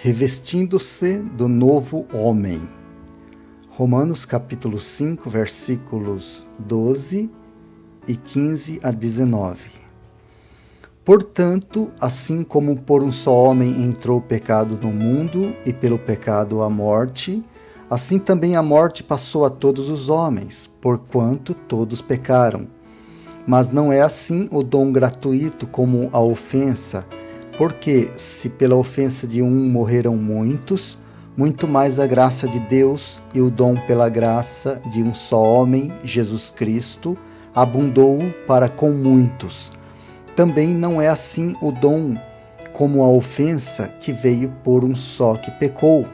revestindo-se do novo homem. Romanos capítulo 5, versículos 12 e 15 a 19. Portanto, assim como por um só homem entrou o pecado no mundo, e pelo pecado a morte, assim também a morte passou a todos os homens, porquanto todos pecaram. Mas não é assim o dom gratuito como a ofensa, porque se pela ofensa de um morreram muitos, muito mais a graça de Deus e o dom pela graça de um só homem, Jesus Cristo, abundou para com muitos. Também não é assim o dom como a ofensa, que veio por um só que pecou,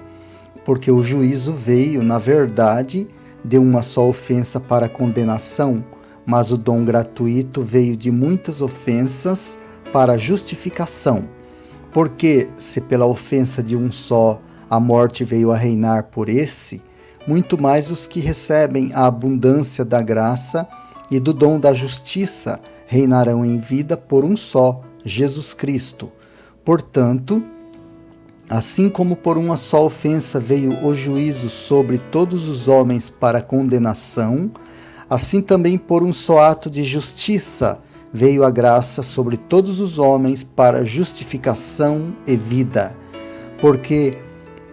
porque o juízo veio, na verdade, de uma só ofensa para condenação, mas o dom gratuito veio de muitas ofensas para justificação. Porque, se pela ofensa de um só a morte veio a reinar por esse, muito mais os que recebem a abundância da graça e do dom da justiça reinarão em vida por um só, Jesus Cristo. Portanto, assim como por uma só ofensa veio o juízo sobre todos os homens para condenação, assim também por um só ato de justiça veio a graça sobre todos os homens para justificação e vida. Porque,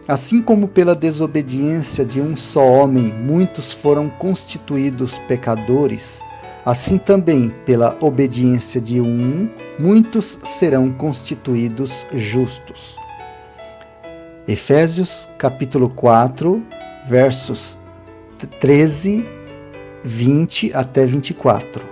assim como pela desobediência de um só homem muitos foram constituídos pecadores, assim também pela obediência de um, muitos serão constituídos justos. Efésios capítulo 4, versos 13, 20 até 24.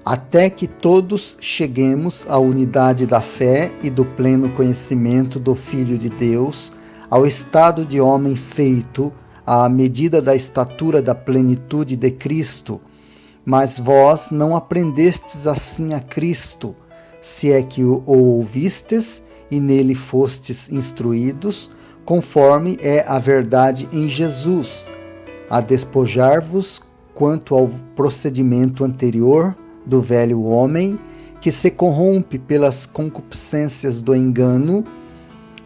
Até que todos cheguemos à unidade da fé e do pleno conhecimento do Filho de Deus, ao estado de homem feito, à medida da estatura da plenitude de Cristo. Mas vós não aprendestes assim a Cristo, se é que o ouvistes e nele fostes instruídos, conforme é a verdade em Jesus, a despojar-vos quanto ao procedimento anterior do velho homem, que se corrompe pelas concupiscências do engano,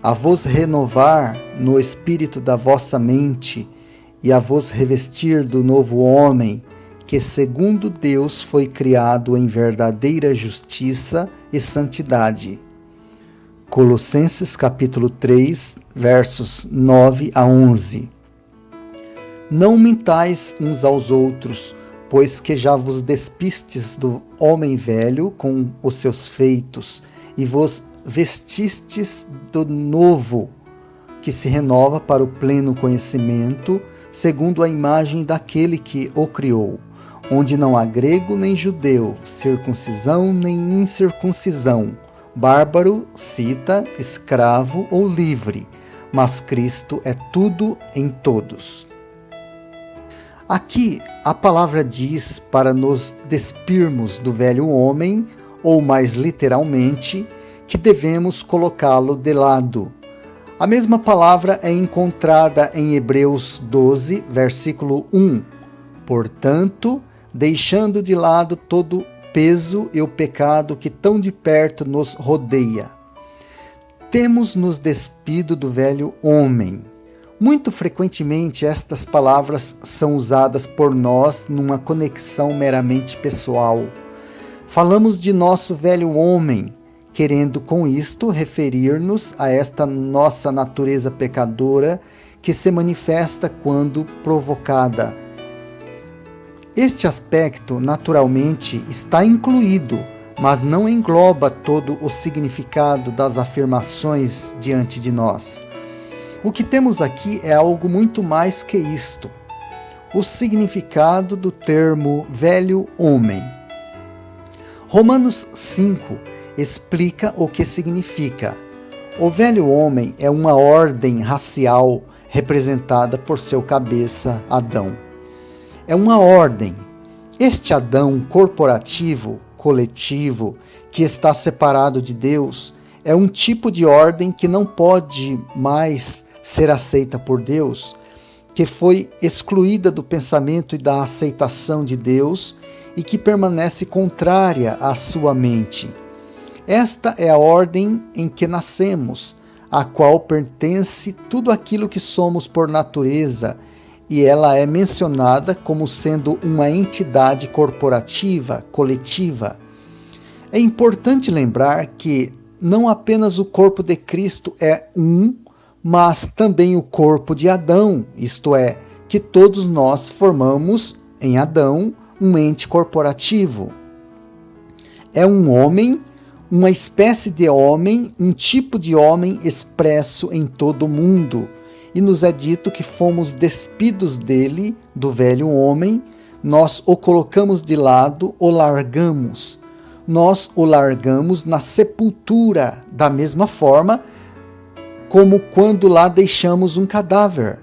a vos renovar no espírito da vossa mente e a vos revestir do novo homem, que segundo Deus foi criado em verdadeira justiça e santidade. Colossenses capítulo 3, versos 9 a 11. Não mintais uns aos outros, pois que já vos despistes do homem velho com os seus feitos, e vos vestistes do novo, que se renova para o pleno conhecimento, segundo a imagem daquele que o criou, onde não há grego nem judeu, circuncisão nem incircuncisão, bárbaro, cita, escravo ou livre, mas Cristo é tudo em todos. Aqui a palavra diz para nos despirmos do velho homem, ou mais literalmente, que devemos colocá-lo de lado. A mesma palavra é encontrada em Hebreus 12, versículo 1. Portanto, deixando de lado todo peso e o pecado que tão de perto nos rodeia, temos nos despido do velho homem. Muito frequentemente estas palavras são usadas por nós numa conexão meramente pessoal. Falamos de nosso velho homem, querendo com isto referir-nos a esta nossa natureza pecadora que se manifesta quando provocada. Este aspecto, naturalmente, está incluído, mas não engloba todo o significado das afirmações diante de nós. O que temos aqui é algo muito mais que isto. O significado do termo velho homem. Romanos 5 explica o que significa. O velho homem é uma ordem racial representada por seu cabeça, Adão. É uma ordem. Este Adão corporativo, coletivo, que está separado de Deus, é um tipo de ordem que não pode mais ser aceita por Deus, que foi excluída do pensamento e da aceitação de Deus e que permanece contrária à sua mente. Esta é a ordem em que nascemos, à qual pertence tudo aquilo que somos por natureza, e ela é mencionada como sendo uma entidade corporativa, coletiva. É importante lembrar que não apenas o corpo de Cristo é um, mas também o corpo de Adão, isto é, que todos nós formamos em Adão um ente corporativo. É um homem, uma espécie de homem, um tipo de homem expresso em todo o mundo. E nos é dito que fomos despidos dele, do velho homem, nós o colocamos de lado, o largamos. Nós o largamos na sepultura, da mesma forma como quando lá deixamos um cadáver.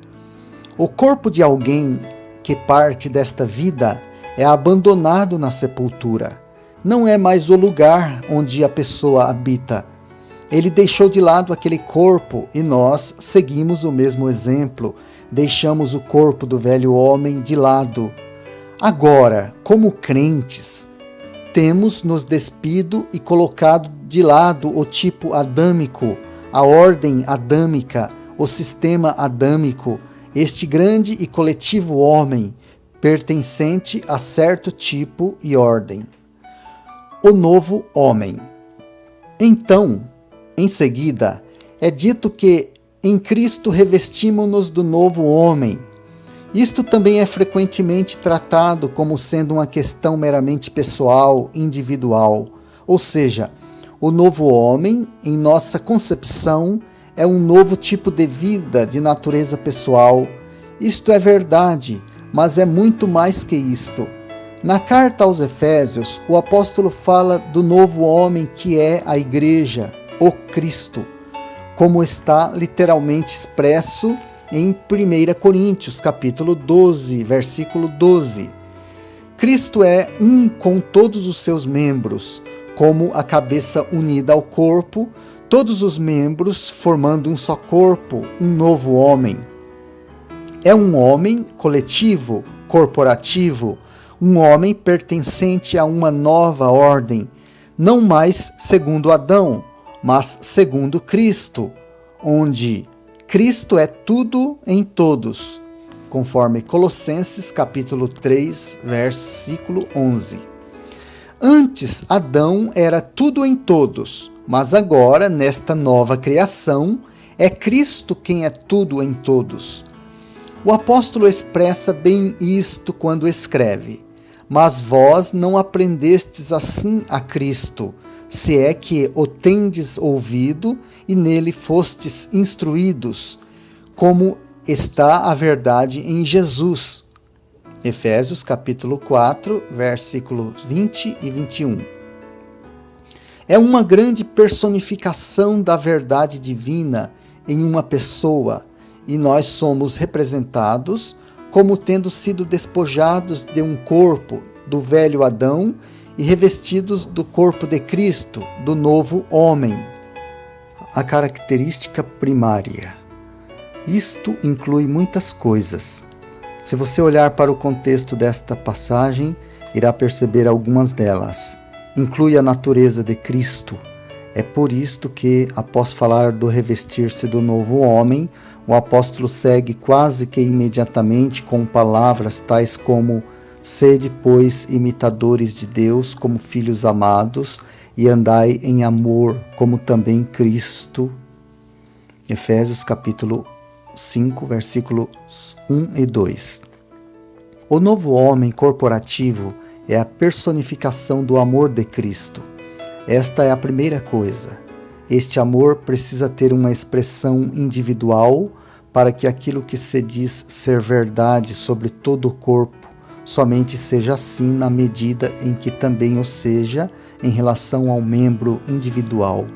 O corpo de alguém que parte desta vida é abandonado na sepultura. Não é mais o lugar onde a pessoa habita. Ele deixou de lado aquele corpo e nós seguimos o mesmo exemplo. Deixamos o corpo do velho homem de lado. Agora, como crentes, temos nos despido e colocado de lado o tipo adâmico, a ordem adâmica, o sistema adâmico, este grande e coletivo homem, pertencente a certo tipo e ordem. O novo homem. Então, em seguida, é dito que em Cristo revestimos-nos do novo homem. Isto também é frequentemente tratado como sendo uma questão meramente pessoal, individual. Ou seja, o novo homem, em nossa concepção, é um novo tipo de vida de natureza pessoal. Isto é verdade, mas é muito mais que isto. Na carta aos Efésios, o apóstolo fala do novo homem que é a igreja, o Cristo, como está literalmente expresso em 1 Coríntios, capítulo 12, versículo 12. Cristo é um com todos os seus membros, como a cabeça unida ao corpo, todos os membros formando um só corpo, um novo homem. É um homem coletivo, corporativo, um homem pertencente a uma nova ordem, não mais segundo Adão, mas segundo Cristo, onde Cristo é tudo em todos, conforme Colossenses capítulo 3, versículo 11. Antes, Adão era tudo em todos, mas agora, nesta nova criação, é Cristo quem é tudo em todos. O apóstolo expressa bem isto quando escreve: mas vós não aprendestes assim a Cristo, se é que o tendes ouvido e nele fostes instruídos, como está a verdade em Jesus. Efésios capítulo 4, versículos 20 e 21. É uma grande personificação da verdade divina em uma pessoa, e nós somos representados como tendo sido despojados de um corpo do velho Adão e revestidos do corpo de Cristo, do novo homem. A característica primária. Isto inclui muitas coisas. Se você olhar para o contexto desta passagem, irá perceber algumas delas. Inclui a natureza de Cristo. É por isto que, após falar do revestir-se do novo homem, o apóstolo segue quase que imediatamente com palavras tais como: sede, pois, imitadores de Deus como filhos amados, e andai em amor, como também Cristo. Efésios capítulo 5, versículos 1 e 2. O novo homem corporativo é a personificação do amor de Cristo. Esta é a primeira coisa. Este amor precisa ter uma expressão individual para que aquilo que se diz ser verdade sobre todo o corpo somente seja assim na medida em que também o seja em relação ao membro individual.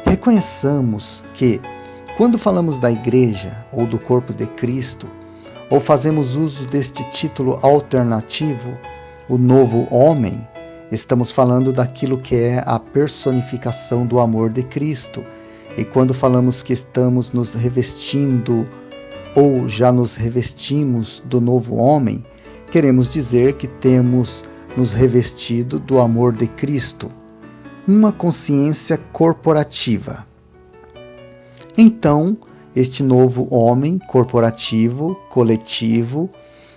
Reconheçamos que, quando falamos da igreja ou do corpo de Cristo, ou fazemos uso deste título alternativo, o novo homem, estamos falando daquilo que é a personificação do amor de Cristo. E quando falamos que estamos nos revestindo ou já nos revestimos do novo homem, queremos dizer que temos nos revestido do amor de Cristo. Uma consciência corporativa. Então, este novo homem corporativo, coletivo,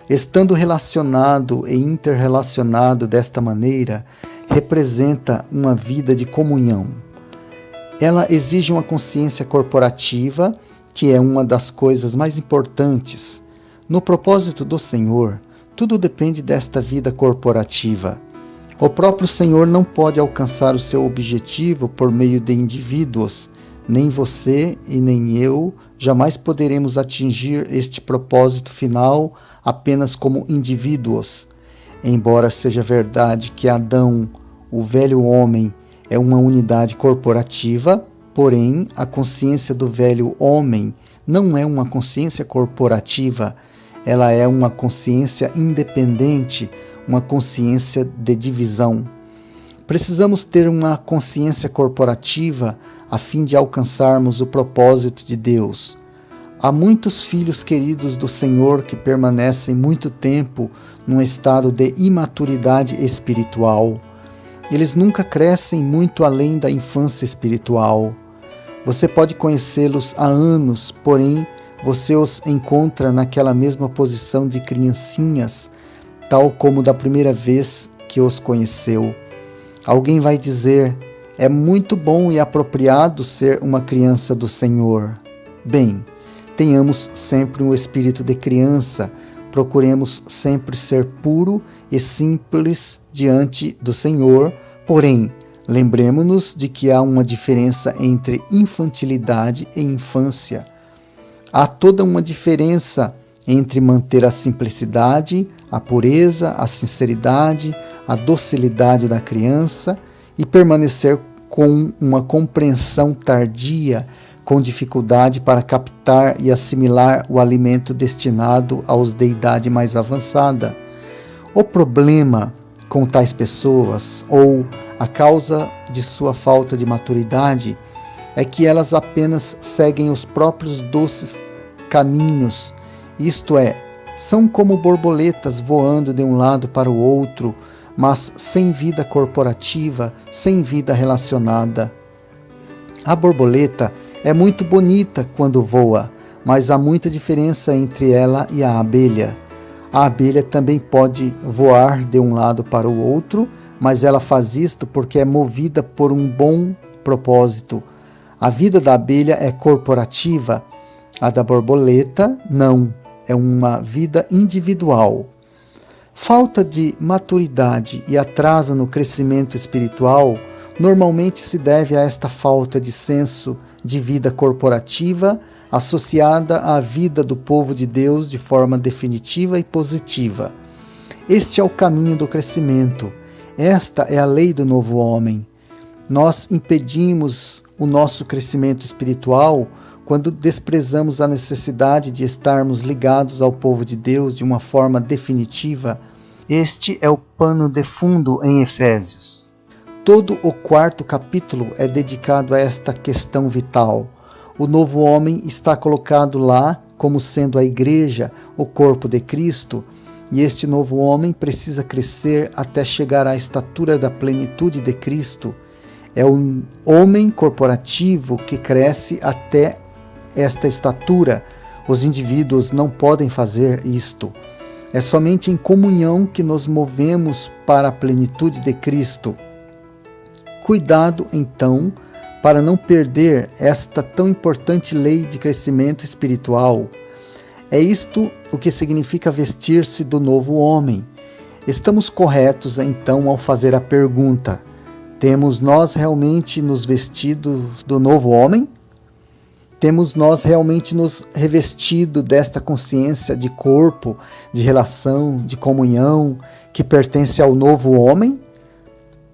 estando relacionado e interrelacionado desta maneira, representa uma vida de comunhão. Ela exige uma consciência corporativa, que é uma das coisas mais importantes. No propósito do Senhor, tudo depende desta vida corporativa. O próprio Senhor não pode alcançar o seu objetivo por meio de indivíduos. Nem você e nem eu jamais poderemos atingir este propósito final apenas como indivíduos. Embora seja verdade que Adão, o velho homem, é uma unidade corporativa, porém a consciência do velho homem não é uma consciência corporativa, ela é uma consciência independente, uma consciência de divisão. Precisamos ter uma consciência corporativa a fim de alcançarmos o propósito de Deus. Há muitos filhos queridos do Senhor que permanecem muito tempo num estado de imaturidade espiritual. Eles nunca crescem muito além da infância espiritual. Você pode conhecê-los há anos, porém você os encontra naquela mesma posição de criancinhas, tal como da primeira vez que os conheceu. Alguém vai dizer: é muito bom e apropriado ser uma criança do Senhor. Bem, tenhamos sempre um espírito de criança, procuremos sempre ser puro e simples diante do Senhor, porém, lembremos-nos de que há uma diferença entre infantilidade e infância. Há toda uma diferença entre manter a simplicidade, a pureza, a sinceridade, a docilidade da criança e permanecer com uma compreensão tardia, com dificuldade para captar e assimilar o alimento destinado aos de idade mais avançada. O problema com tais pessoas, ou a causa de sua falta de maturidade, é que elas apenas seguem os próprios doces caminhos, isto é, são como borboletas voando de um lado para o outro, mas sem vida corporativa, sem vida relacionada. A borboleta é muito bonita quando voa, mas há muita diferença entre ela e a abelha. A abelha também pode voar de um lado para o outro, mas ela faz isto porque é movida por um bom propósito. A vida da abelha é corporativa, a da borboleta não, é uma vida individual. Falta de maturidade e atraso no crescimento espiritual normalmente se deve a esta falta de senso de vida corporativa associada à vida do povo de Deus de forma definitiva e positiva. Este é o caminho do crescimento. Esta é a lei do novo homem. Nós impedimos o nosso crescimento espiritual quando desprezamos a necessidade de estarmos ligados ao povo de Deus de uma forma definitiva. Este é o pano de fundo em Efésios. Todo o 4º capítulo é dedicado a esta questão vital. O novo homem está colocado lá como sendo a igreja, o corpo de Cristo, e este novo homem precisa crescer até chegar à estatura da plenitude de Cristo. É um homem corporativo que cresce até esta estatura. Os indivíduos não podem fazer isto. É somente em comunhão que nos movemos para a plenitude de Cristo. Cuidado, então, para não perder esta tão importante lei de crescimento espiritual. É isto o que significa vestir-se do novo homem. Estamos corretos, então, ao fazer a pergunta: temos nós realmente nos vestido do novo homem? Temos nós realmente nos revestido desta consciência de corpo, de relação, de comunhão, que pertence ao novo homem?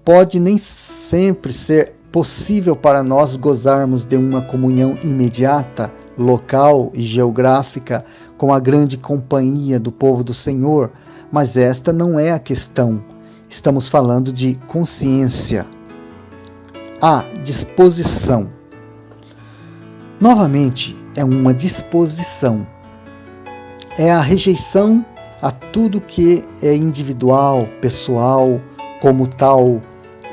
Pode nem sempre ser possível para nós gozarmos de uma comunhão imediata, local e geográfica com a grande companhia do povo do Senhor, mas esta não é a questão. Estamos falando de consciência. A disposição. Novamente, é uma disposição. É a rejeição a tudo que é individual, pessoal, como tal,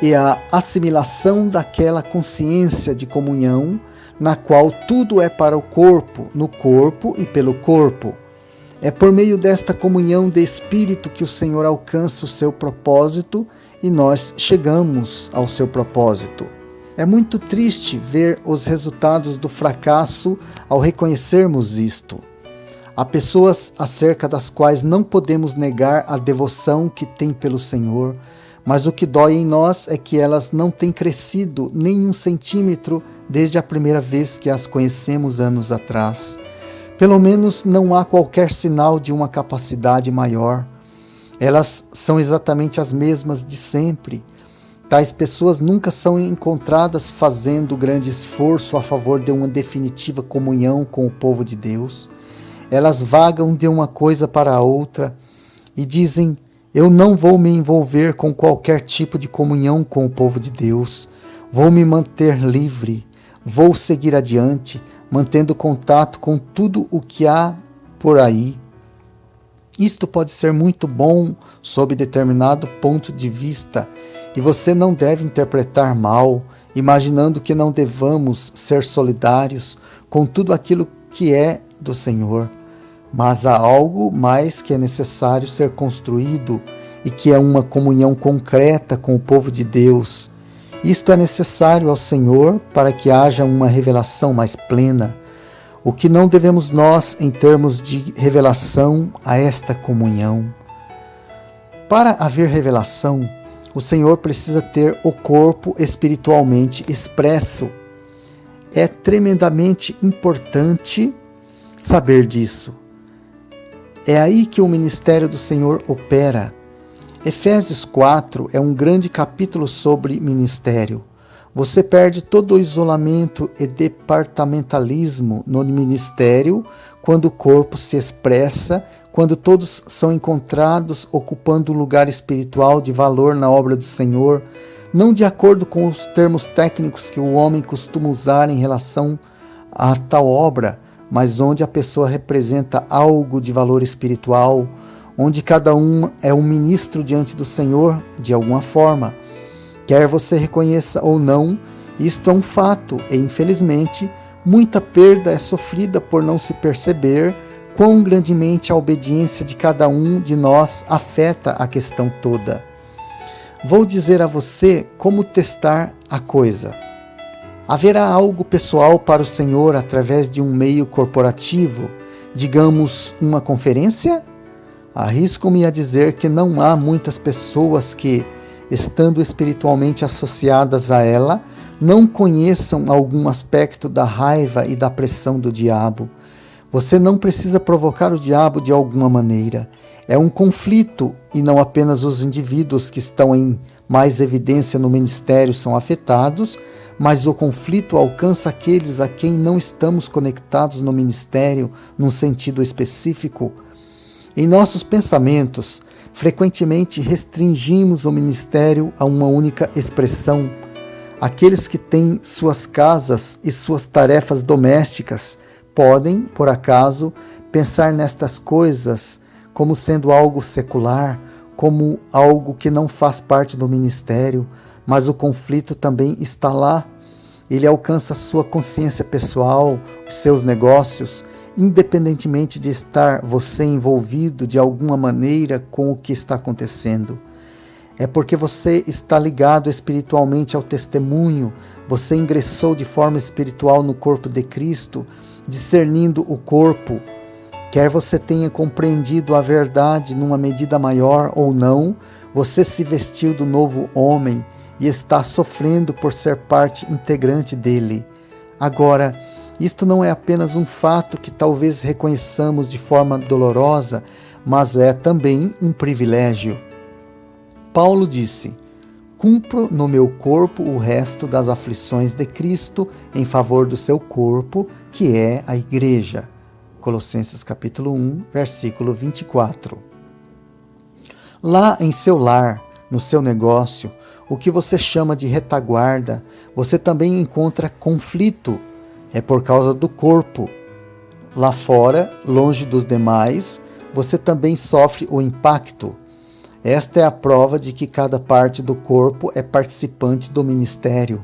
e a assimilação daquela consciência de comunhão na qual tudo é para o corpo, no corpo e pelo corpo. É por meio desta comunhão de espírito que o Senhor alcança o seu propósito e nós chegamos ao seu propósito. É muito triste ver os resultados do fracasso ao reconhecermos isto. Há pessoas acerca das quais não podemos negar a devoção que têm pelo Senhor, mas o que dói em nós é que elas não têm crescido nem 1 centímetro desde a primeira vez que as conhecemos anos atrás. Pelo menos não há qualquer sinal de uma capacidade maior. Elas são exatamente as mesmas de sempre. Tais pessoas nunca são encontradas fazendo grande esforço a favor de uma definitiva comunhão com o povo de Deus. Elas vagam de uma coisa para a outra e dizem: eu não vou me envolver com qualquer tipo de comunhão com o povo de Deus. Vou me manter livre. Vou seguir adiante, mantendo contato com tudo o que há por aí. Isto pode ser muito bom sob determinado ponto de vista, e você não deve interpretar mal, imaginando que não devamos ser solidários com tudo aquilo que é do Senhor. Mas há algo mais que é necessário ser construído e que é uma comunhão concreta com o povo de Deus. Isto é necessário ao Senhor para que haja uma revelação mais plena. O que não devemos nós em termos de revelação a esta comunhão? Para haver revelação, o Senhor precisa ter o corpo espiritualmente expresso. É tremendamente importante saber disso. É aí que o ministério do Senhor opera. Efésios 4 é um grande capítulo sobre ministério. Você perde todo o isolamento e departamentalismo no ministério quando o corpo se expressa, quando todos são encontrados ocupando um lugar espiritual de valor na obra do Senhor, não de acordo com os termos técnicos que o homem costuma usar em relação a tal obra, mas onde a pessoa representa algo de valor espiritual, onde cada um é um ministro diante do Senhor de alguma forma. Quer você reconheça ou não, isto é um fato e, infelizmente, muita perda é sofrida por não se perceber quão grandemente a obediência de cada um de nós afeta a questão toda. Vou dizer a você como testar a coisa. Haverá algo pessoal para o Senhor através de um meio corporativo, digamos, uma conferência? Arrisco-me a dizer que não há muitas pessoas que, estando espiritualmente associadas a ela, não conheçam algum aspecto da raiva e da pressão do diabo. Você não precisa provocar o diabo de alguma maneira. É um conflito e não apenas os indivíduos que estão em mais evidência no ministério são afetados, mas o conflito alcança aqueles a quem não estamos conectados no ministério num sentido específico. Em nossos pensamentos, frequentemente restringimos o ministério a uma única expressão. Aqueles que têm suas casas e suas tarefas domésticas podem, por acaso, pensar nestas coisas como sendo algo secular, como algo que não faz parte do ministério, mas o conflito também está lá. Ele alcança sua consciência pessoal, os seus negócios, independentemente de estar você envolvido de alguma maneira com o que está acontecendo. É porque você está ligado espiritualmente ao testemunho, você ingressou de forma espiritual no corpo de Cristo, discernindo o corpo. Quer você tenha compreendido a verdade numa medida maior ou não, você se vestiu do novo homem e está sofrendo por ser parte integrante dele. Agora, isto não é apenas um fato que talvez reconheçamos de forma dolorosa, mas é também um privilégio. Paulo disse: cumpro no meu corpo o resto das aflições de Cristo em favor do seu corpo, que é a igreja. Colossenses capítulo 1, versículo 24. Lá em seu lar, no seu negócio, o que você chama de retaguarda, você também encontra conflito. É por causa do corpo. Lá fora, longe dos demais, você também sofre o impacto. Esta é a prova de que cada parte do corpo é participante do ministério.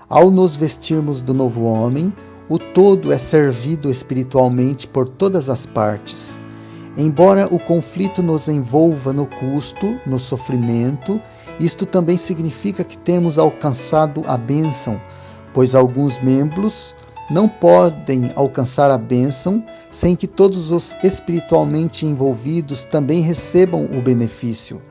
Ao nos vestirmos do novo homem, o todo é servido espiritualmente por todas as partes. Embora o conflito nos envolva no custo, no sofrimento, isto também significa que temos alcançado a bênção, pois alguns membros não podem alcançar a bênção sem que todos os espiritualmente envolvidos também recebam o benefício.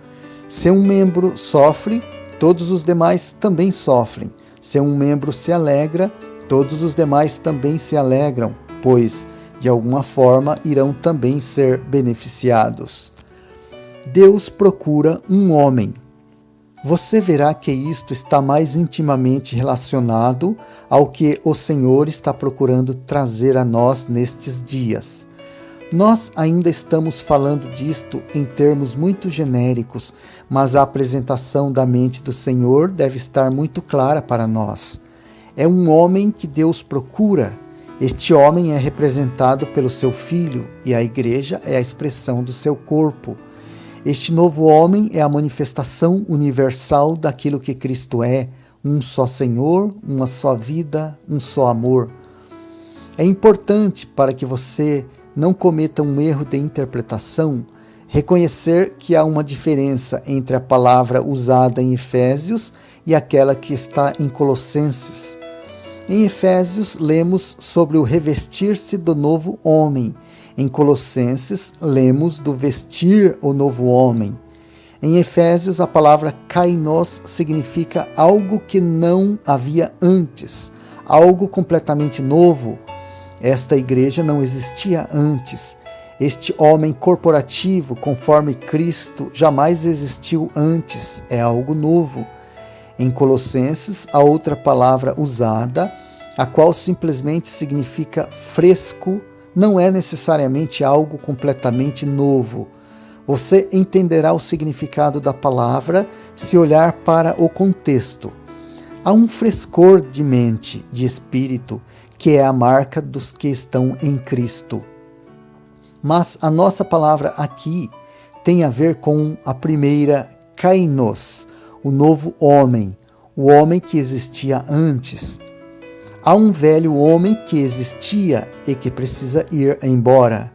Se um membro sofre, todos os demais também sofrem. Se um membro se alegra, todos os demais também se alegram, pois, de alguma forma, irão também ser beneficiados. Deus procura um homem. Você verá que isto está mais intimamente relacionado ao que o Senhor está procurando trazer a nós nestes dias. Nós ainda estamos falando disto em termos muito genéricos, mas a apresentação da mente do Senhor deve estar muito clara para nós. É um homem que Deus procura. Este homem é representado pelo seu Filho e a Igreja é a expressão do seu corpo. Este novo homem é a manifestação universal daquilo que Cristo é, um só Senhor, uma só vida, um só amor. É importante, para que você não cometa um erro de interpretação, reconhecer que há uma diferença entre a palavra usada em Efésios e aquela que está em Colossenses. Em Efésios, lemos sobre o revestir-se do novo homem. Em Colossenses, lemos do vestir o novo homem. Em Efésios, a palavra kainos significa algo que não havia antes, algo completamente novo. Esta igreja não existia antes. Este homem corporativo, conforme Cristo, jamais existiu antes, é algo novo. Em Colossenses, a outra palavra usada, a qual simplesmente significa fresco, não é necessariamente algo completamente novo. Você entenderá o significado da palavra se olhar para o contexto. Há um frescor de mente, de espírito, que é a marca dos que estão em Cristo. Mas a nossa palavra aqui tem a ver com a primeira, kainos, o novo homem, o homem que existia antes. Há um velho homem que existia e que precisa ir embora.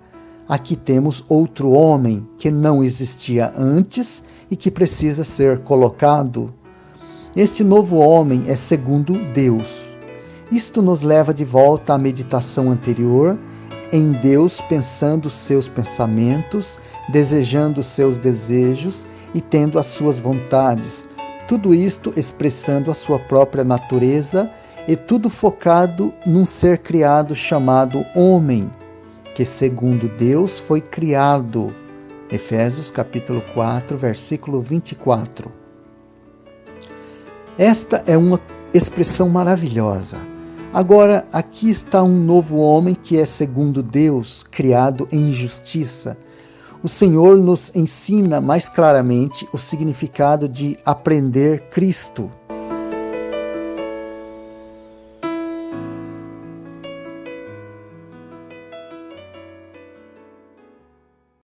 Aqui temos outro homem que não existia antes e que precisa ser colocado. Este novo homem é segundo Deus. Isto nos leva de volta à meditação anterior, em Deus pensando seus pensamentos, desejando seus desejos e tendo as suas vontades. Tudo isto expressando a sua própria natureza e tudo focado num ser criado chamado homem, que segundo Deus foi criado. Efésios capítulo 4, versículo 24. Esta é uma expressão maravilhosa. Agora, aqui está um novo homem que é segundo Deus, criado em justiça. O Senhor nos ensina mais claramente o significado de aprender Cristo.